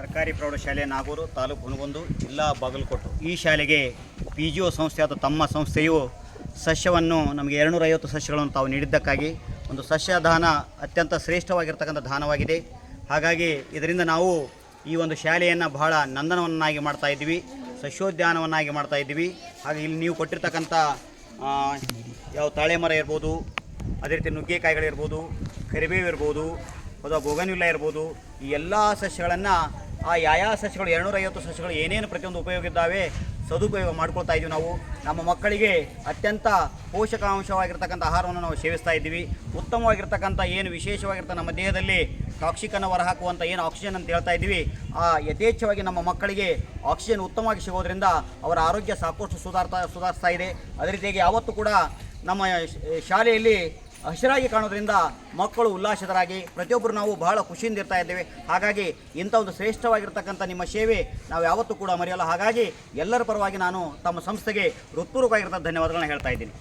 ಸರ್ಕಾರಿ ಪ್ರೌಢಶಾಲೆ ನಾಗೂರು, ತಾಲೂಕು ಹುನಗುಂದ, ಜಿಲ್ಲಾ ಬಾಗಲಕೋಟೆ. ಈ ಶಾಲೆಗೆ PGO ಸಂಸ್ಥೆಯಾದ ತಮ್ಮ ಸಂಸ್ಥೆಯು ಸಸ್ಯವನ್ನು ನಮಗೆ 250 ಸಸ್ಯಗಳನ್ನು ತಾವು ನೀಡಿದ್ದಕ್ಕಾಗಿ ಒಂದು ಸಸ್ಯ ದಾನ ಅತ್ಯಂತ ಶ್ರೇಷ್ಠವಾಗಿರ್ತಕ್ಕಂಥ ದಾನವಾಗಿದೆ. ಹಾಗಾಗಿ ಇದರಿಂದ ನಾವು ಈ ಒಂದು ಶಾಲೆಯನ್ನು ಬಹಳ ನಂದನವನ್ನಾಗಿ ಮಾಡ್ತಾ ಇದ್ದೀವಿ, ಸಸ್ಯೋದ್ಯಾನವನ್ನಾಗಿ ಮಾಡ್ತಾ ಇದ್ದೀವಿ. ಹಾಗೆ ಇಲ್ಲಿ ನೀವು ಕೊಟ್ಟಿರ್ತಕ್ಕಂಥ ಯಾವ ತಾಳೆ ಮರ ಇರ್ಬೋದು, ಅದೇ ರೀತಿ ನುಗ್ಗೆಕಾಯಿಗಳಿರ್ಬೋದು, ಕರಿಬೇವು ಇರ್ಬೋದು, ಅಥವಾ ಬೋಗನ್ವಿಲ್ಲ ಇರ್ಬೋದು, ಈ ಎಲ್ಲ ಸಸ್ಯಗಳನ್ನು ಯಾವ ಸಸ್ಯಗಳು 250 ಸಸ್ಯಗಳು ಏನೇನು ಪ್ರತಿಯೊಂದು ಉಪಯೋಗ ಇದ್ದಾವೆ ಸದುಪಯೋಗ ಮಾಡ್ಕೊಳ್ತಾ ಇದ್ದೀವಿ. ನಾವು ನಮ್ಮ ಮಕ್ಕಳಿಗೆ ಅತ್ಯಂತ ಪೋಷಕಾಂಶವಾಗಿರ್ತಕ್ಕಂಥ ಆಹಾರವನ್ನು ನಾವು ಸೇವಿಸ್ತಾ ಇದ್ದೀವಿ. ಉತ್ತಮವಾಗಿರ್ತಕ್ಕಂಥ ಏನು ವಿಶೇಷವಾಗಿರ್ತಕ್ಕಂಥ ನಮ್ಮ ದೇಹದಲ್ಲಿ ಟಾಕ್ಸಿಕನ್ನು ಹೊರಹಾಕುವಂಥ ಏನು ಆಕ್ಸಿಜನ್ ಅಂತ ಹೇಳ್ತಾ ಇದ್ದೀವಿ, ಯಥೇಚ್ಛವಾಗಿ ನಮ್ಮ ಮಕ್ಕಳಿಗೆ ಆಕ್ಸಿಜನ್ ಉತ್ತಮವಾಗಿ ಸಿಗೋದ್ರಿಂದ ಅವರ ಆರೋಗ್ಯ ಸಾಕಷ್ಟು ಸುಧಾರಿಸ್ತಾ ಇದೆ. ಅದೇ ರೀತಿಯಾಗಿ ಯಾವತ್ತೂ ಕೂಡ ನಮ್ಮ ಶಾಲೆಯಲ್ಲಿ ಹಸಿರಾಗಿ ಕಾಣೋದ್ರಿಂದ ಮಕ್ಕಳು ಉಲ್ಲಾಸಿತರಾಗಿ ಪ್ರತಿಯೊಬ್ಬರು ನಾವು ಬಹಳ ಖುಷಿಯಿಂದ ಇರ್ತಾ ಇದ್ದೇವೆ. ಹಾಗಾಗಿ ಇಂಥ ಒಂದು ಶ್ರೇಷ್ಠವಾಗಿರ್ತಕ್ಕಂಥ ನಿಮ್ಮ ಸೇವೆ ನಾವು ಯಾವತ್ತೂ ಕೂಡ ಮರೆಯಲ್ಲ. ಹಾಗಾಗಿ ಎಲ್ಲರ ಪರವಾಗಿ ನಾನು ತಮ್ಮ ಸಂಸ್ಥೆಗೆ ಹೃತ್ಪೂರ್ವಕವಾಗಿರ್ತಕ್ಕಂಥ ಧನ್ಯವಾದಗಳನ್ನ ಹೇಳ್ತಾ ಇದ್ದೀನಿ.